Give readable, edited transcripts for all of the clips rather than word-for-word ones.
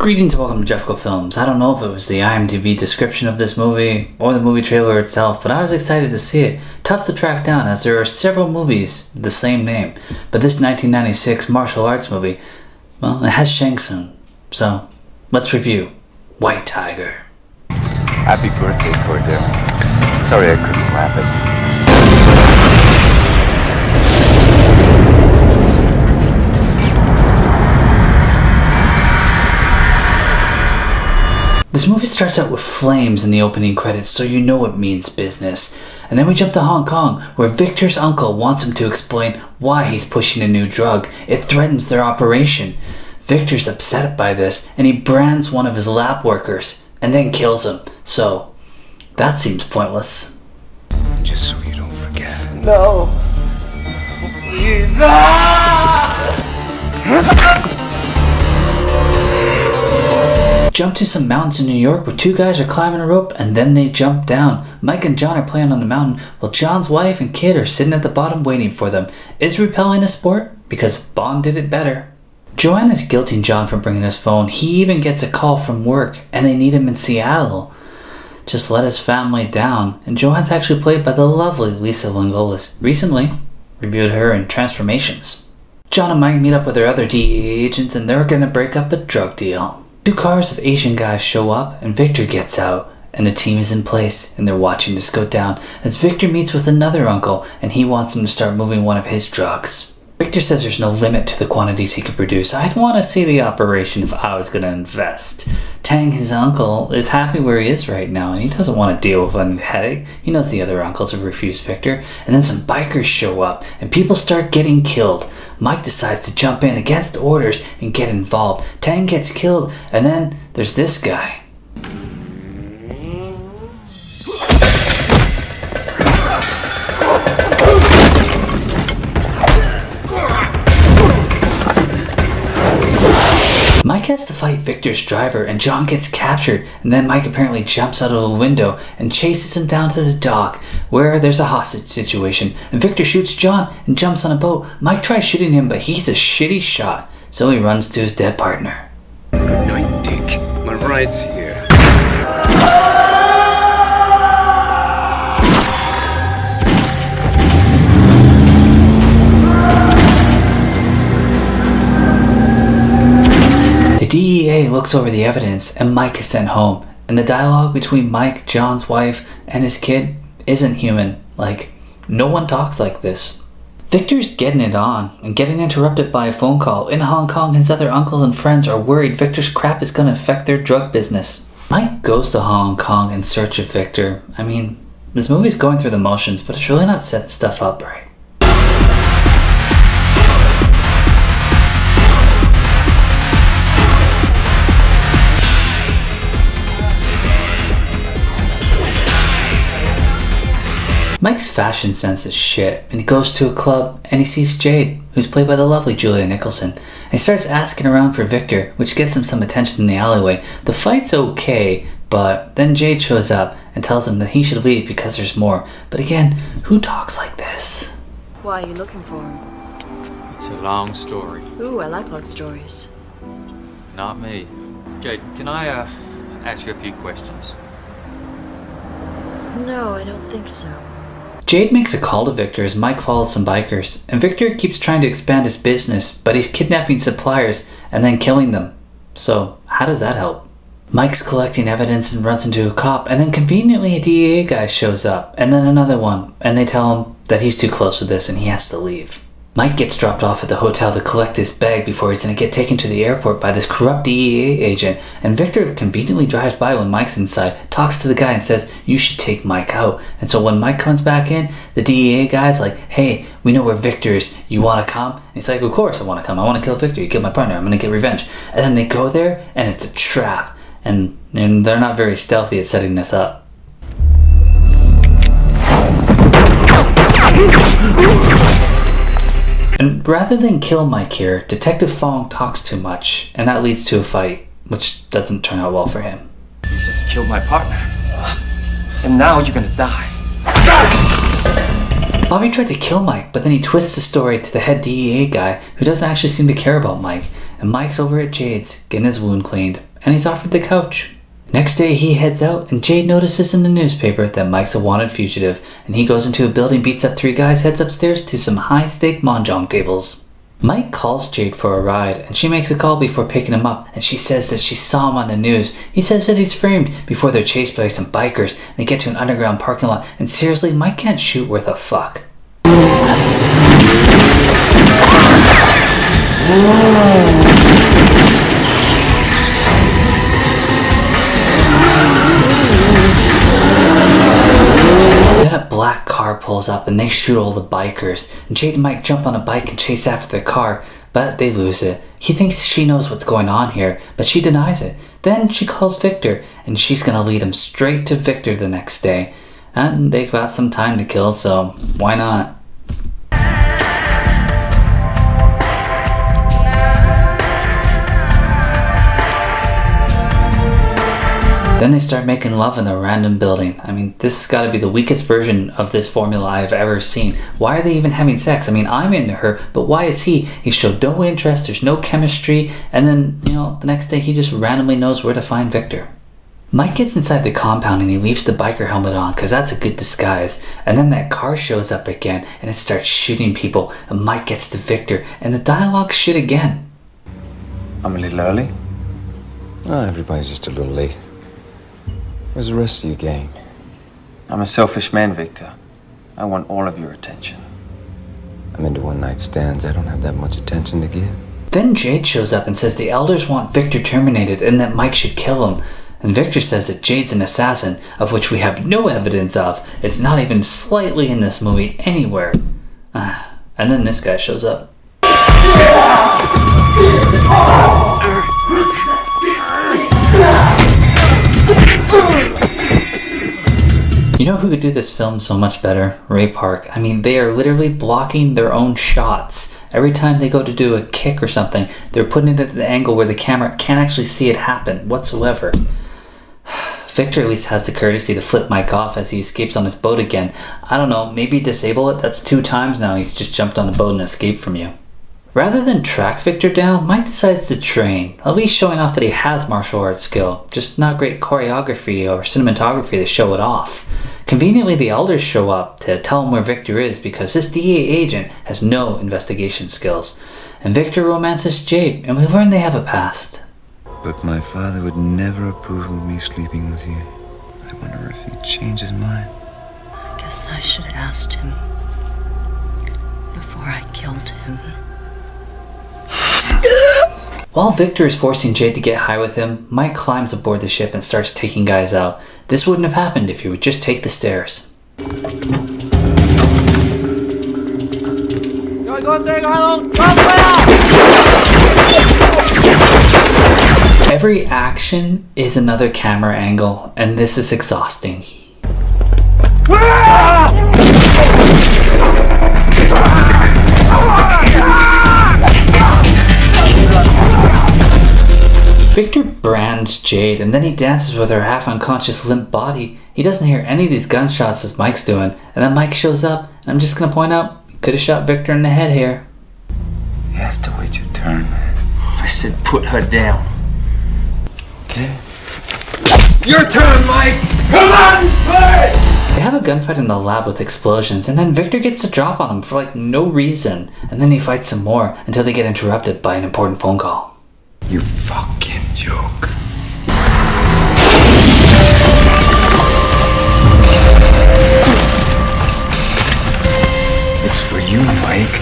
Greetings and welcome to Jefficho Films. I don't know if it was the IMDb description of this movie or the movie trailer itself, but I was excited to see it. Tough to track down as there are several movies with the same name, but this 1996 martial arts movie, well, it has Shang Tsung. So, let's review White Tiger. Happy birthday, Cordero. Sorry I couldn't wrap it. This movie starts out with flames in the opening credits, so you know it means business. And then we jump to Hong Kong, where Victor's uncle wants him to explain why he's pushing a new drug. It threatens their operation. Victor's upset by this, and he brands one of his lab workers, and then kills him. So, that seems pointless. Just so you don't forget. No. Please. Jump to some mountains in New York where two guys are climbing a rope and then they jump down. Mike and John are playing on the mountain while John's wife and kid are sitting at the bottom waiting for them. Is rappelling a sport? Because Bond did it better. Joanne is guilting John for bringing his phone. He even gets a call from work and they need him in Seattle. Just let his family down. And Joanne's actually played by the lovely Lisa Langlois. Recently reviewed her in Transformations. John and Mike meet up with their other D.E.A agents and they're gonna break up a drug deal. Two cars of Asian guys show up and Victor gets out and the team is in place and they're watching this go down as Victor meets with another uncle and he wants him to start moving one of his drugs. Victor says there's no limit to the quantities he could produce. I'd want to see the operation if I was going to invest. Tang, his uncle, is happy where he is right now and he doesn't want to deal with a headache. He knows the other uncles have refused Victor. And then some bikers show up and people start getting killed. Mike decides to jump in against orders and get involved. Tang gets killed and then there's this guy. Mike has to fight Victor's driver and John gets captured and then Mike apparently jumps out of a window and chases him down to the dock where there's a hostage situation and Victor shoots John and jumps on a boat. Mike tries shooting him but he's a shitty shot so he runs to his dead partner. Good night, Dick. My ride's here. The D.E.A looks over the evidence and Mike is sent home, and the dialogue between Mike, John's wife, and his kid isn't human. Like, no one talks like this. Victor's getting it on and getting interrupted by a phone call. In Hong Kong, his other uncles and friends are worried Victor's crap is going to affect their drug business. Mike goes to Hong Kong in search of Victor. I mean, this movie's going through the motions, but it's really not setting stuff up right. Mike's fashion sense is shit, and he goes to a club and he sees Jade, who's played by the lovely Julia Nickson, and he starts asking around for Victor, which gets him some attention in the alleyway. The fight's okay, but then Jade shows up and tells him that he should leave because there's more. But again, who talks like this? Why are you looking for him? It's a long story. Ooh, I like long stories. Not me. Jade, can I ask you a few questions? No, I don't think so. Jade makes a call to Victor as Mike follows some bikers, and Victor keeps trying to expand his business, but he's kidnapping suppliers and then killing them. So, how does that help? Mike's collecting evidence and runs into a cop, and then conveniently a D.E.A guy shows up, and then another one, and they tell him that he's too close to this and he has to leave. Mike gets dropped off at the hotel to collect his bag before he's going to get taken to the airport by this corrupt D.E.A agent, and Victor conveniently drives by when Mike's inside, talks to the guy and says, you should take Mike out. And so when Mike comes back in, the D.E.A guy's like, hey, we know where Victor is, you want to come? And he's like, of course I want to come, I want to kill Victor, you killed my partner, I'm going to get revenge. And then they go there, and it's a trap, and they're not very stealthy at setting this up. And rather than kill Mike here, Detective Fong talks too much, and that leads to a fight, which doesn't turn out well for him. You just killed my partner. And now you're gonna die. Bobby tried to kill Mike, but then he twists the story to the head D.E.A guy who doesn't actually seem to care about Mike, and Mike's over at Jade's getting his wound cleaned, and he's offered the couch. Next day he heads out and Jade notices in the newspaper that Mike's a wanted fugitive, and he goes into a building, beats up 3 guys, heads upstairs to some high-stake mahjong tables. Mike calls Jade for a ride, and she makes a call before picking him up, and she says that she saw him on the news. He says that he's framed before they're chased by some bikers. They get to an underground parking lot, and seriously, Mike can't shoot worth a fuck. Then a black car pulls up and they shoot all the bikers, and Jade and Mike jump on a bike and chase after the car, but they lose it. He thinks she knows what's going on here, but she denies it. Then she calls Victor, and she's gonna lead him straight to Victor the next day. And they've got some time to kill, so why not? Then they start making love in a random building. I mean, this has got to be the weakest version of this formula I've ever seen. Why are they even having sex? I mean, I'm into her, but why is he? He showed no interest, there's no chemistry, and then, you know, the next day he just randomly knows where to find Victor. Mike gets inside the compound and he leaves the biker helmet on because that's a good disguise. And then that car shows up again and it starts shooting people, and Mike gets to Victor and the dialogue's shit again. I'm a little early. Oh, everybody's just a little late. Where's the rest of your gang? I'm a selfish man, Victor. I want all of your attention. I'm into one-night stands. I don't have that much attention to give. Then Jade shows up and says the elders want Victor terminated and that Mike should kill him. And Victor says that Jade's an assassin, of which we have no evidence of. It's not even slightly in this movie anywhere. And then this guy shows up. You know who could do this film so much better? Ray Park. I mean, they are literally blocking their own shots. Every time they go to do a kick or something, they're putting it at the angle where the camera can't actually see it happen whatsoever. Victor at least has the courtesy to flip Mike off as he escapes on his boat again. I don't know, maybe disable it? That's 2 times now he's just jumped on the boat and escaped from you. Rather than track Victor down, Mike decides to train, at least showing off that he has martial arts skill, just not great choreography or cinematography to show it off. Conveniently, the elders show up to tell him where Victor is because this D.E.A. agent has no investigation skills. And Victor romances Jade, and we learn they have a past. But my father would never approve of me sleeping with you. I wonder if he'd change his mind. I guess I should have asked him before I killed him. While Victor is forcing Jade to get high with him, Mike climbs aboard the ship and starts taking guys out. This wouldn't have happened if he would just take the stairs. Every action is another camera angle, and this is exhausting. Victor brands Jade and then he dances with her half-unconscious limp body. He doesn't hear any of these gunshots as Mike's doing, and then Mike shows up, and I'm just gonna point out, he could have shot Victor in the head here. You have to wait your turn, man. I said put her down. Okay? Your turn, Mike! Come on, play! They have a gunfight in the lab with explosions, and then Victor gets a drop on him for like no reason, and then he fights some more until they get interrupted by an important phone call. You fucking joke. It's for you, Mike.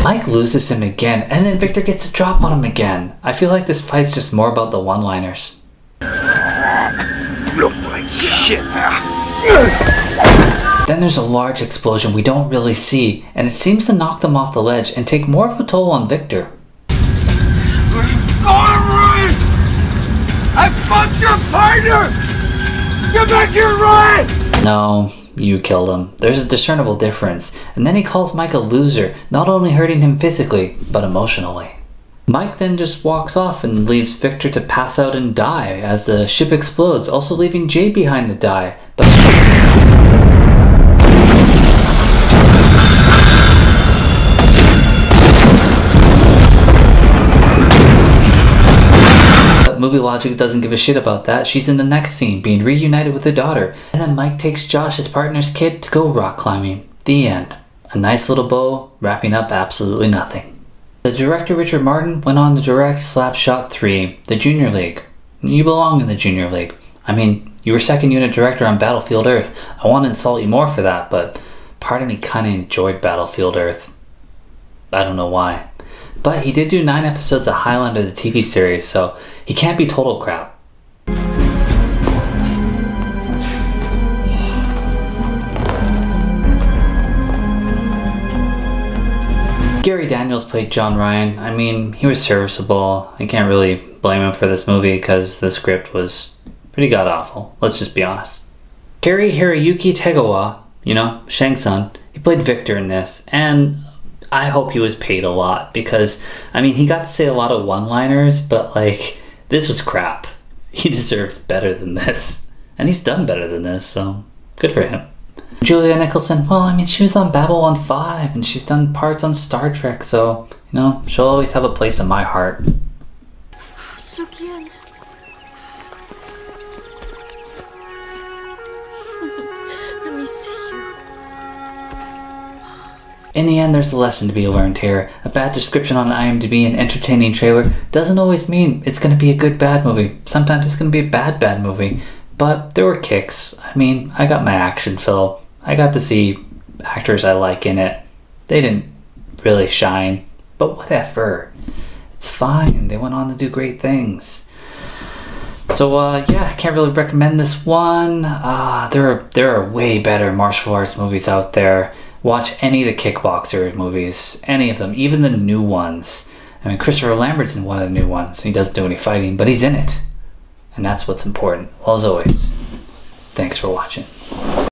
Mike loses him again, and then Victor gets a drop on him again. I feel like this fight's just more about the one-liners. Look like shit. Then there's a large explosion we don't really see, and it seems to knock them off the ledge and take more of a toll on Victor. I fucked your partner! Get back here, Ryan! No, you killed him. There's a discernible difference. And then he calls Mike a loser, not only hurting him physically, but emotionally. Mike then just walks off and leaves Victor to pass out and die as the ship explodes, also leaving Jade behind to die. But But movie logic doesn't give a shit about that. She's in the next scene, being reunited with her daughter. And then Mike takes Josh, his partner's kid, to go rock climbing. The end. A nice little bow, wrapping up absolutely nothing. The director Richard Martin went on to direct Slapshot 3, The Junior League. You belong in the Junior League. I mean, you were second unit director on Battlefield Earth. I want to insult you more for that, but part of me kinda enjoyed Battlefield Earth. I don't know why. But he did do 9 episodes of Highlander, the TV series, so he can't be total crap. Gary Daniels played John Ryan. I mean, he was serviceable. I can't really blame him for this movie because the script was pretty god-awful. Let's just be honest. Cary-Hiroyuki Tagawa, you know, Shang's son, he played Victor in this, and I hope he was paid a lot because, I mean, he got to say a lot of one-liners, but like, this was crap. He deserves better than this. And he's done better than this, so good for him. Julia Nicholson, well, I mean, she was on Babylon 5 and she's done parts on Star Trek, so, you know, she'll always have a place in my heart. Sukien. Let me see you. In the end, there's a lesson to be learned here. A bad description on IMDb and entertaining trailer doesn't always mean it's going to be a good bad movie. Sometimes it's going to be a bad movie. But there were kicks. I mean, I got my action fill. I got to see actors I like in it. They didn't really shine, but whatever. It's fine. They went on to do great things. So yeah, I can't really recommend this one. There are way better martial arts movies out there. Watch any of the Kickboxer movies, any of them, even the new ones. I mean, Christopher Lambert's in one of the new ones. He doesn't do any fighting, but he's in it. And that's what's important. Well, as always, thanks for watching.